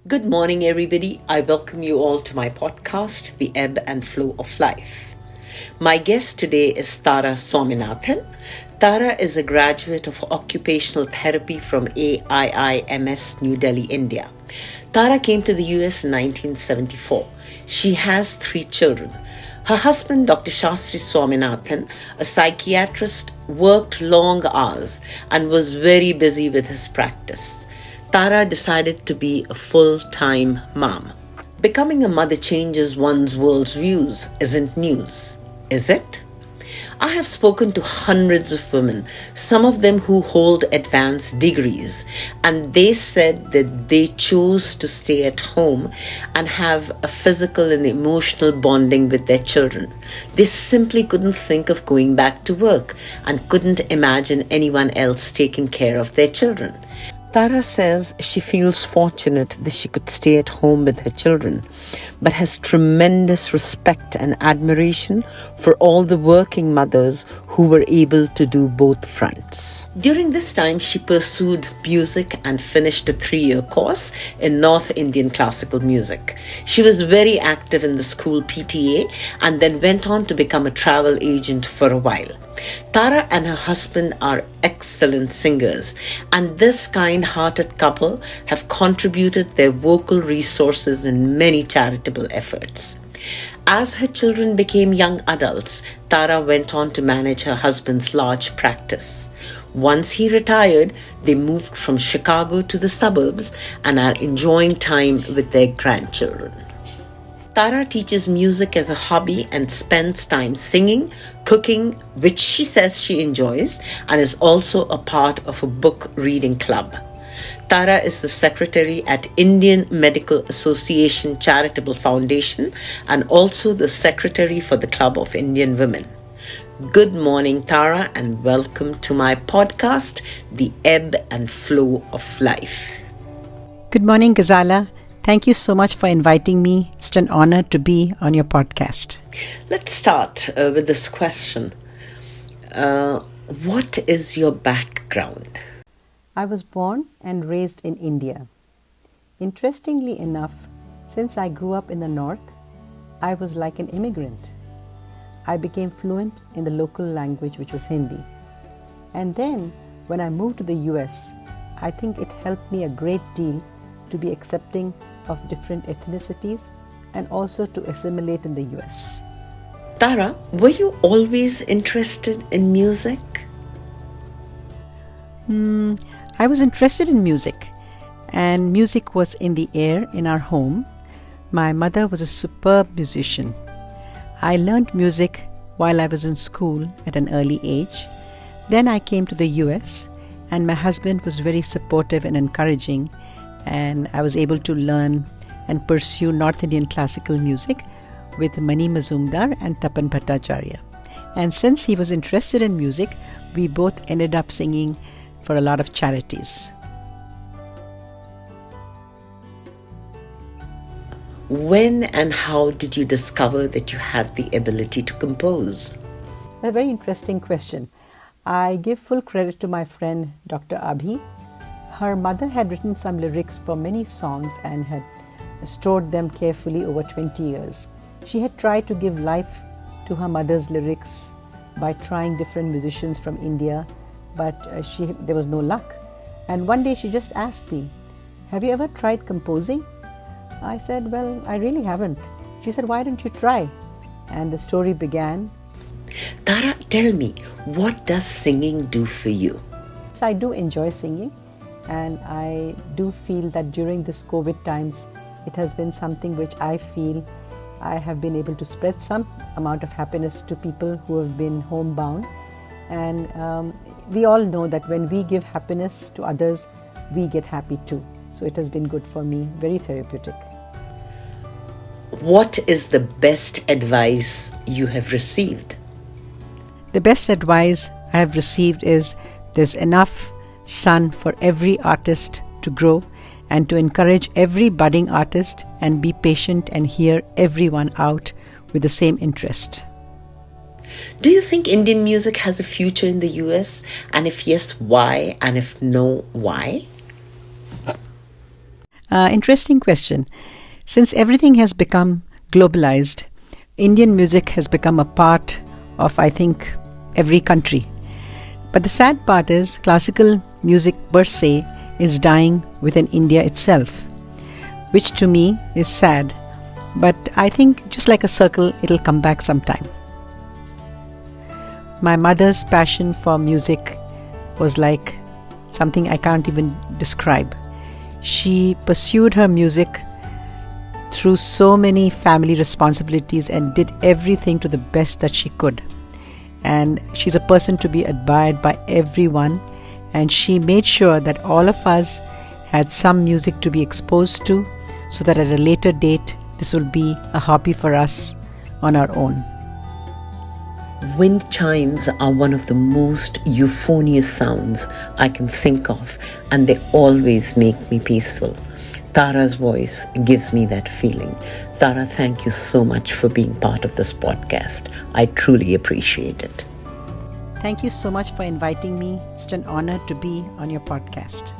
Good morning, everybody. I welcome you all to my podcast, The Ebb and Flow of Life. My guest today is Tara Swaminathan. Tara is a graduate of occupational therapy from AIIMS, New Delhi, India. Tara came to the US in 1974. She has 3 children. Her husband, Dr. Shastri Swaminathan, a psychiatrist, worked long hours and was very busy with his practice. Tara decided to be a full-time mom. Becoming a mother changes one's worldviews isn't news, is it? I have spoken to hundreds of women, some of them who hold advanced degrees, and they said that they chose to stay at home and have a physical and emotional bonding with their children. They simply couldn't think of going back to work and couldn't imagine anyone else taking care of their children. Tara says she feels fortunate that she could stay at home with her children, but has tremendous respect and admiration for all the working mothers who were able to do both fronts. During this time, she pursued music and finished a 3-year course in North Indian classical music. She was very active in the school PTA and then went on to become a travel agent for a while. Tara and her husband are excellent singers, and this kind-hearted couple have contributed their vocal resources in many charitable efforts. As her children became young adults, Tara went on to manage her husband's large practice. Once he retired, they moved from Chicago to the suburbs and are enjoying time with their grandchildren. Tara teaches music as a hobby and spends time singing, cooking, which she says she enjoys, and is also a part of a book reading club. Tara is the secretary at Indian Medical Association Charitable Foundation and also the secretary for the Club of Indian Women. Good morning, Tara, and welcome to my podcast, The Ebb and Flow of Life. Good morning, Ghazala. Thank you so much for inviting me. It's an honor to be on your podcast. Let's start with this question. What is your background? I was born and raised in India. Interestingly enough, since I grew up in the north, I was like an immigrant. I became fluent in the local language, which was Hindi. And then, when I moved to the US, I think it helped me a great deal to be accepting of different ethnicities and also to assimilate in the US. Tara, were you always interested in music? I was interested in music, and music was in the air in our home. My mother was a superb musician. I learned music while I was in school at an early age. Then I came to the US, and my husband was very supportive and encouraging, and I was able to learn and pursue North Indian classical music with Mani Mazumdar and Tapan Bhattacharya. And since he was interested in music, we both ended up singing for a lot of charities. When and how did you discover that you had the ability to compose? A very interesting question. I give full credit to my friend Dr. Abhi. Her mother had written some lyrics for many songs and had stored them carefully over 20 years. She had tried to give life to her mother's lyrics by trying different musicians from India, but there was no luck. And one day she just asked me, "Have you ever tried composing?" I said, "Well, I really haven't." She said, "Why don't you try?" And the story began. Tara, tell me, what does singing do for you? So I do enjoy singing. And I do feel that during this COVID times, it has been something which I feel I have been able to spread some amount of happiness to people who have been homebound. And we all know that when we give happiness to others, we get happy too. So it has been good for me, very therapeutic. What is the best advice you have received? The best advice I have received is there's enough sun for every artist to grow, and to encourage every budding artist and be patient and hear everyone out with the same interest. Do you think Indian music has a future in the US? And if yes, why? And if no, why? Interesting question. Since everything has become globalized, Indian music has become a part of, I think, every country. But the sad part is classical music per se is dying within India itself, which to me is sad. But I think just like a circle, it'll come back sometime. My mother's passion for music was like something I can't even describe. She pursued her music through so many family responsibilities and did everything to the best that she could. And she's a person to be admired by everyone, and she made sure that all of us had some music to be exposed to, so that at a later date this will be a hobby for us on our own. Wind chimes are one of the most euphonious sounds I can think of, and they always make me peaceful. Tara's voice gives me that feeling. Tara, thank you so much for being part of this podcast. I truly appreciate it. Thank you so much for inviting me. It's an honor to be on your podcast.